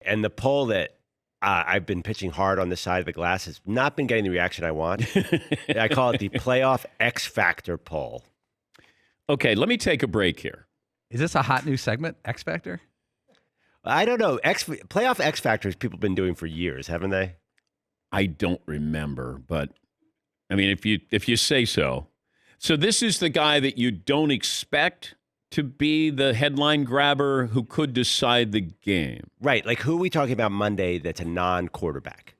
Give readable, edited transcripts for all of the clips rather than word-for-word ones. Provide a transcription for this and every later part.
And the poll that I've been pitching hard on the side of the glass has not been getting the reaction I want. I call it the Playoff X Factor poll. Okay, let me take a break here. Is this a hot new segment, X Factor? I don't know. Playoff X Factors people have been doing for years, haven't they? I don't remember, but I mean, if you say so. So this is the guy that you don't expect to be the headline grabber who could decide the game. Right. Like, who are we talking about Monday that's a non-quarterback?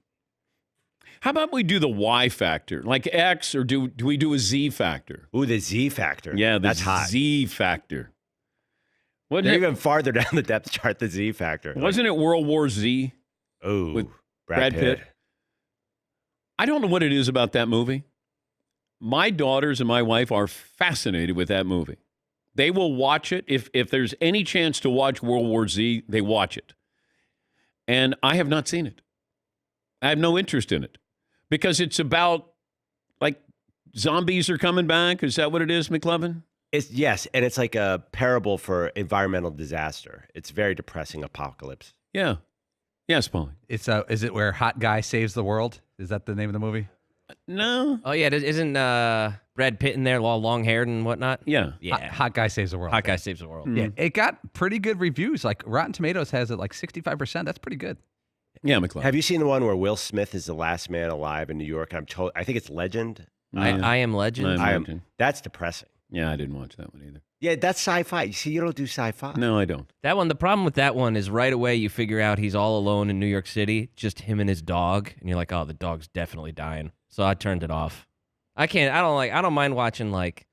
How about we do the Y factor, like X, or do we do a Z factor? Ooh, the Z factor. Yeah, that's hot. Z factor. They're even farther down the depth chart, the Z factor. Wasn't it World War Z? Oh, with Brad Pitt. I don't know what it is about that movie. My daughters and my wife are fascinated with that movie. They will watch it. If there's any chance to watch World War Z, they watch it. And I have not seen it. I have no interest in it because it's about, like, zombies are coming back. Is that what it is, McLovin? Yes, and it's like a parable for environmental disaster. It's very depressing apocalypse. Yeah. Yes, Paulie. Is it where Hot Guy Saves the World? Is that the name of the movie? No. Oh, yeah. Isn't Brad Pitt in there, all long-haired and whatnot? Yeah. Yeah. Hot Guy Saves the World. Hot Guy Saves the World. Mm. Yeah, it got pretty good reviews. Like Rotten Tomatoes has it like 65%. That's pretty good. Yeah, McLovin. Have you seen the one where Will Smith is the last man alive in New York? I think it's Legend. I Am Legend. That's depressing. Yeah, I didn't watch that one either. Yeah, that's sci-fi. You see, you don't do sci-fi. No, I don't. That one, the problem with that one is right away you figure out he's all alone in New York City, just him and his dog, and you're like, oh, the dog's definitely dying. So I turned it off. I don't mind watching, like,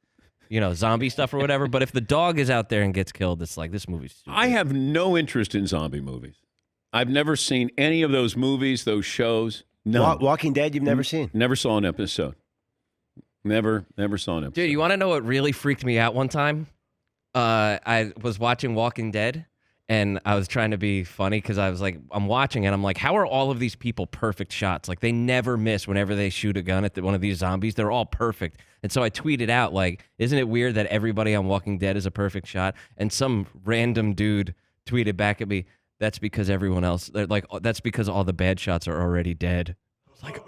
zombie stuff or whatever, but if the dog is out there and gets killed, it's like, this movie's stupid. I have no interest in zombie movies. I've never seen any of those movies, those shows. No. Walking Dead, you've never seen? Never saw an episode. Never saw an episode. Dude, you want to know what really freaked me out one time? I was watching Walking Dead, and I was trying to be funny because I was like, I'm watching, and I'm like, how are all of these people perfect shots? Like, they never miss whenever they shoot a gun at one of these zombies. They're all perfect. And so I tweeted out, like, isn't it weird that everybody on Walking Dead is a perfect shot? And some random dude tweeted back at me, that's because everyone else, that's because all the bad shots are already dead. I was like,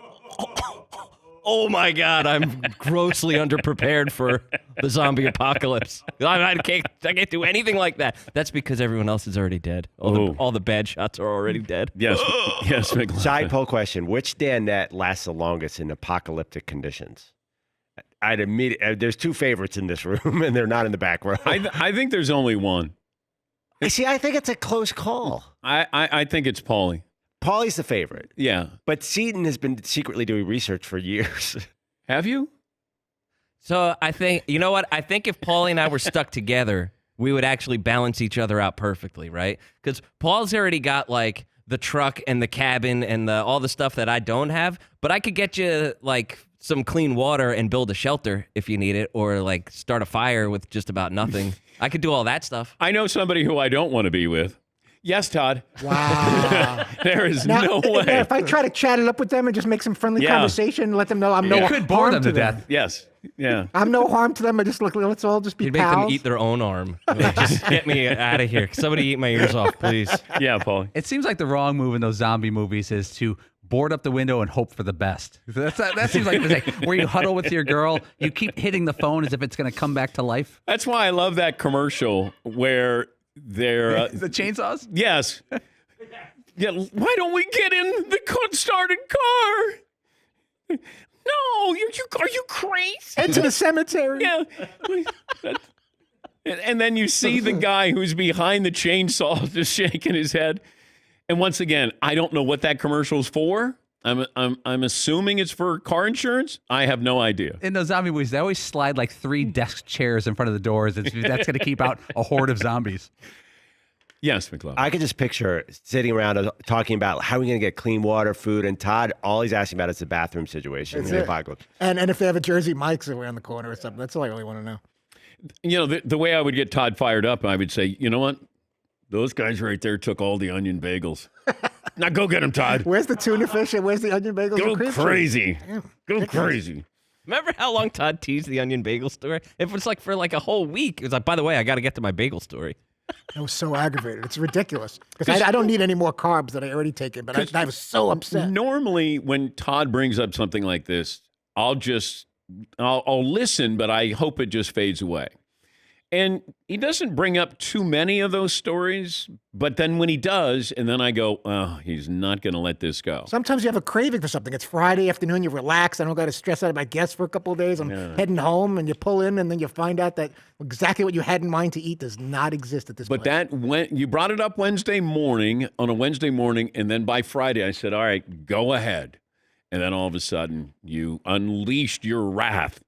oh my God, I'm grossly underprepared for the zombie apocalypse. I can't do anything like that. That's because everyone else is already dead. All the bad shots are already dead. Yes, yes. Side poll question: which Danette lasts the longest in apocalyptic conditions? There's two favorites in this room, and they're not in the back row. I think there's only one. See, I think it's a close call. I think it's Paulie. Paulie's the favorite. Yeah. But Seton has been secretly doing research for years. Have you? So I think, you know what? I think if Paulie and I were stuck together, we would actually balance each other out perfectly, right? Because Paul's already got, like, the truck and the cabin and all the stuff that I don't have, but I could get you, like, some clean water and build a shelter if you need it, or, like, start a fire with just about nothing. I could do all that stuff. I know somebody who I don't want to be with. Yes, Todd. Wow. There is no way. If I try to chat it up with them and just make some friendly conversation, let them know I'm no harm to them. Yes. Yeah. I'm no harm to them. I just let's all just be You'd pals. make them eat their own arm. Like, just get me out of here. Somebody eat my ears off, please. Yeah, Paulie. It seems like the wrong move in those zombie movies is to board up the window and hope for the best. That seems like where you huddle with your girl, you keep hitting the phone as if it's going to come back to life. That's why I love that commercial where they're... the chainsaws? Yes. Yeah. Why don't we get in the started car? No, are you crazy? Head to the cemetery. Yeah. And then you see the guy who's behind the chainsaw just shaking his head. And once again, I don't know what that commercial's for. I'm assuming it's for car insurance. I have no idea. In those zombie movies, they always slide like 3 desk chairs in front of the doors. That's going to keep out a horde of zombies. Yes, McLovin. I could just picture sitting around talking about how are we going to get clean water, food, and Todd, all he's asking about is the bathroom situation in the apocalypse. And if they have a Jersey Mike's around the corner or something, that's all I really want to know. You know, the way I would get Todd fired up, I would say, you know what? Those guys right there took all the onion bagels. Now go get them, Todd. Where's the tuna fish and where's the onion bagels? Go crazy. Yeah, go crazy. Remember how long Todd teased the onion bagel story? It was like for like a whole week. It was like, by the way, I got to get to my bagel story. I was so aggravated. It's ridiculous because I don't need any more carbs that I already taken. But I was so upset. Normally, when Todd brings up something like this, I'll listen, but I hope it just fades away. And he doesn't bring up too many of those stories, but then when he does, and then I go, oh, he's not going to let this go. Sometimes you have a craving for something. It's Friday afternoon, you relax. I don't got to stress out my guests for a couple of days. I'm heading home, and you pull in, and then you find out that exactly what you had in mind to eat does not exist at this But place. when you brought it up on a Wednesday morning, and then by Friday, I said, all right, go ahead. And then all of a sudden, you unleashed your wrath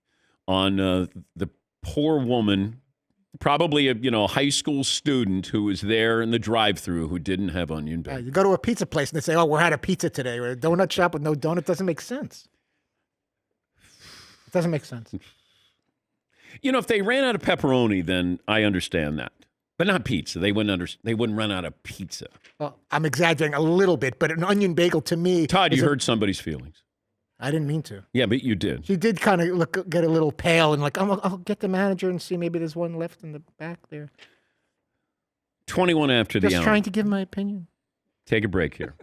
on the poor woman, probably a high school student who was there in the drive-thru who didn't have onion bacon. You go to a pizza place and they say, "Oh, we're out of pizza today." Or a donut shop with no donut doesn't make sense. It doesn't make sense. If they ran out of pepperoni, then I understand that, but not pizza. They wouldn't run out of pizza. Well, I'm exaggerating a little bit, but an onion bagel to me. Todd, you hurt somebody's feelings. I didn't mean to. Yeah, but you did. She did kind of get a little pale and like, I'll get the manager and see maybe there's one left in the back there. 21 after the hour. Just trying to give my opinion. Take a break here.